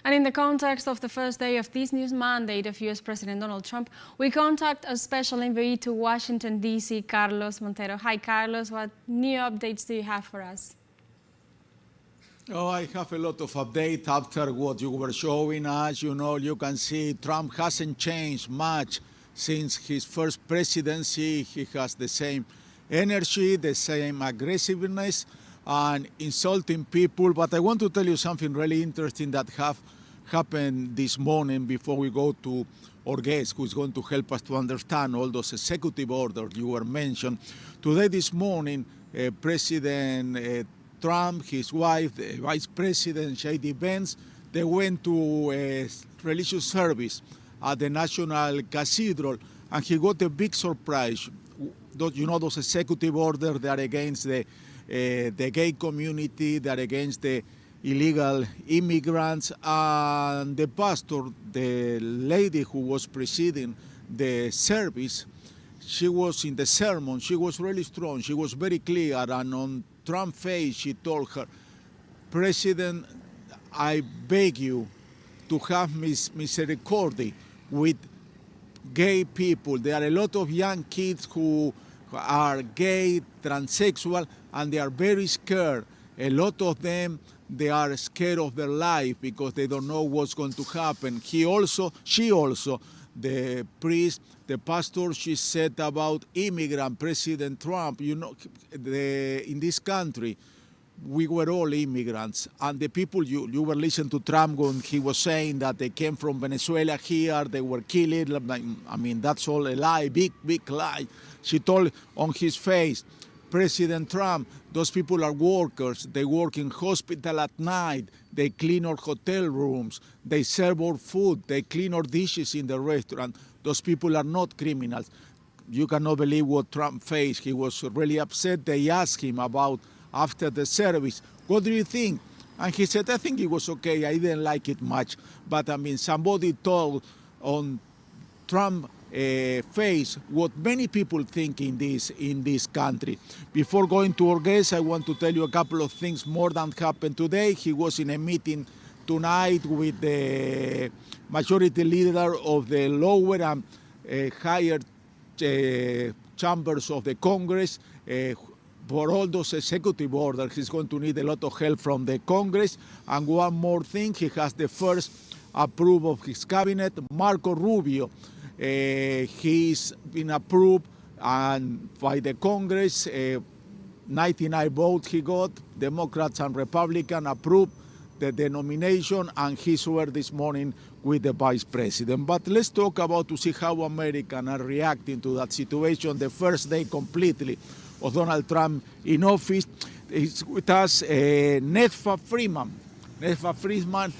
And in the context of the first day of this new mandate of U.S. President Donald Trump, we contact a special envoy to Washington, D.C., Carlos Montero. Hi, Carlos. What new updates do you have for us? Oh, I have a lot of updates after what you were showing us. You know, you can see Trump hasn't changed much since his first presidency. He has the same energy, the same aggressiveness, and insulting people. But I want to tell you something really interesting that happened this morning before we go to our guest, who is going to help us to understand all those executive orders you were mentioned. Today, this morning, President Trump, his wife, the Vice President J.D. Vance, they went to a religious service at the National Cathedral, and he got a big surprise. You know, those executive orders that are against the gay community, that are against the illegal immigrants, and the pastor, the lady who was preceding the service, she was in the sermon, she was really strong, she was very clear, and on Trump's face, she told her, President, I beg you to have misericordia with gay people. There are a lot of young kids who are gay, transsexual, and they are very scared. A lot of them, they are scared of their life because they don't know what's going to happen. She also, the priest, the pastor, she said about immigrant President Trump, you know, in this country, we were all immigrants. And the people, you were listening to Trump when he was saying that they came from Venezuela here, they were killed. I mean, that's all a lie, big lie. She told on his face, President Trump, those people are workers. They work in hospital at night. They clean our hotel rooms. They serve our food. They clean our dishes in the restaurant. Those people are not criminals. You cannot believe what Trump faced. He was really upset. They asked him about after the service, what do you think? And he said, I think it was okay. I didn't like it much. But I mean, somebody told on Trump face what many people think in this country. Before going to our guest, I want to tell you a couple of things more that happened today. He was in a meeting tonight with the majority leader of the lower and higher chambers of the Congress. For all those executive orders, he's going to need a lot of help from the Congress. And one more thing, he has the first approval of his cabinet, Marco Rubio. He's been approved and by the Congress, 99 votes he got, Democrats and Republicans approved the nomination, and he's here this morning with the Vice President. But let's talk about to see how Americans are reacting to that situation the first day completely of Donald Trump in office. It's with us Nefa Freeman. Nefa Freeman,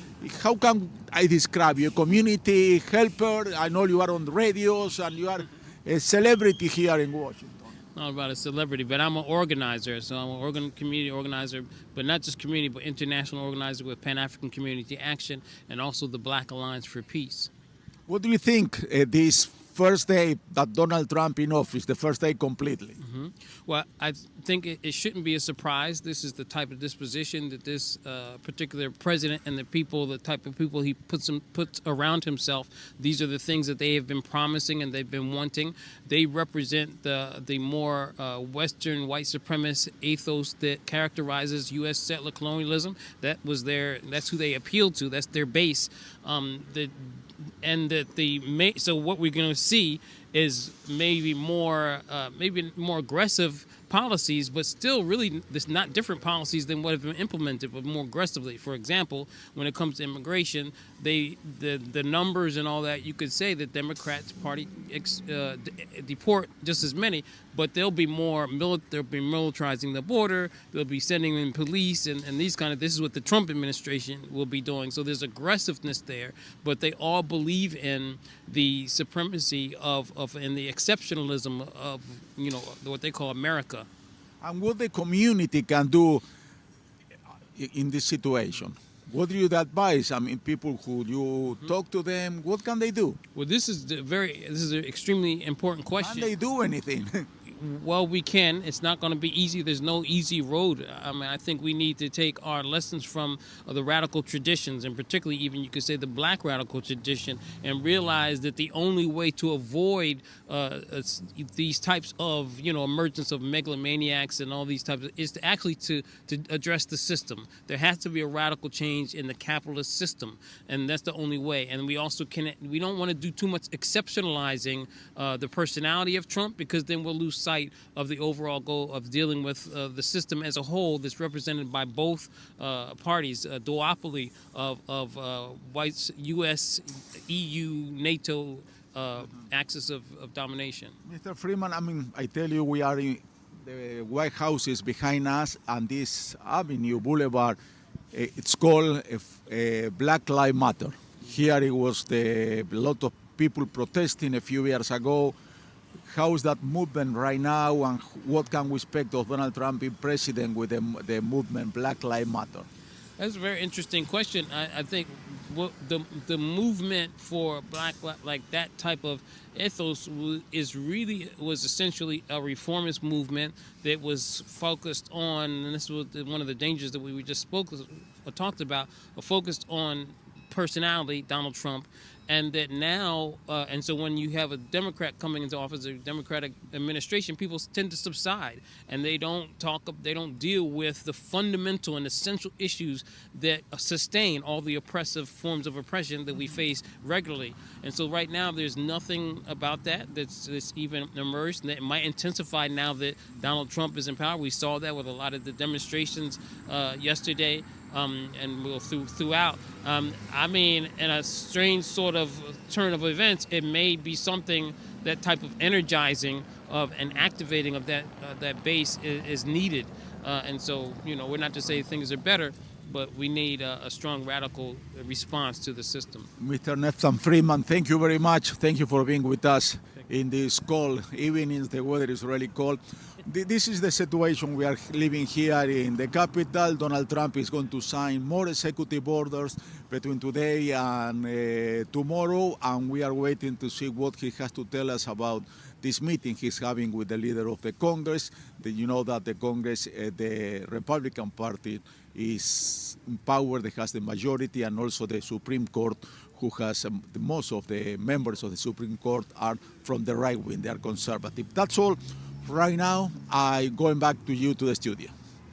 how can I describe you? A community helper? I know you are on the radios and you are a celebrity here in Washington. Not about a celebrity, but I'm an organizer. So I'm a community organizer, but not just community, but international organizer with Pan-African Community Action and also the Black Alliance for Peace. What do you think this first day that Donald Trump in office, the first day completely? Mm-hmm. Well, I think it shouldn't be a surprise. This is the type of disposition that this particular president and the people, the type of people he puts around himself, these are the things that they have been promising and they've been wanting. They represent the more Western white supremacist ethos that characterizes U.S. settler colonialism. That's who they appeal to. That's their base. So what we're going to see is maybe more aggressive policies, but still really this not different policies than what have been implemented, but more aggressively. For example, when it comes to immigration, the numbers and all that, you could say that Democrats party deport just as many, but they'll be militarizing the border, they'll be sending in police and these this is what the Trump administration will be doing. So there's aggressiveness there, but they all believe in the supremacy and the exceptionalism of what they call America. And what the community can do in this situation? What do you advise? I mean, people who you talk to them, what can they do? Well, this is an extremely important question. Can they do anything? well, we can. It's not going to be easy. There's no easy road. I mean, I think we need to take our lessons from the radical traditions, and particularly even you could say the black radical tradition, and realize that the only way to avoid these types of, emergence of megalomaniacs and all these types is to actually to address the system. There has to be a radical change in the capitalist system, and that's the only way. And we also we don't want to do too much exceptionalizing the personality of Trump, because then we'll lose sight of the overall goal of dealing with the system as a whole that's represented by both parties, a duopoly of whites, U.S., EU, NATO axis of domination. Mr. Freeman, I mean, I tell you, we are in the White House is behind us, and this Avenue Boulevard, it's called Black Lives Matter. Here it was a lot of people protesting a few years ago. How is that movement right now, and what can we expect of Donald Trump being president with the movement Black Lives Matter? That's a very interesting question. I think what the movement for black, like that type of ethos was essentially a reformist movement that was focused on, and this was one of the dangers that we just talked about, focused on personality, Donald Trump, and that now, and so when you have a Democrat coming into office, a Democratic administration, people tend to subside, and they don't deal with the fundamental and essential issues that sustain all the oppressive forms of oppression that we face regularly. And so right now, there's nothing about that that's even emerged, and that might intensify now that Donald Trump is in power. We saw that with a lot of the demonstrations yesterday. And we'll throughout. I mean, in a strange sort of turn of events, it may be something, that type of energizing of and activating of that base is needed. And so, we're not to say things are better, but we need a strong radical response to the system. Mr. Nathan Freeman, thank you very much. Thank you for being with us in this cold evenings. The weather is really cold. This is the situation we are living here in the capital. Donald Trump is going to sign more executive orders between today and tomorrow, and we are waiting to see what he has to tell us about this meeting he's having with the leader of the Congress. You know that the Congress, the Republican Party, is in power, that has the majority, and also the Supreme Court, who has most of the members of the Supreme Court are from the right wing. They are conservative. That's all. Right now, I'm going back to you to the studio.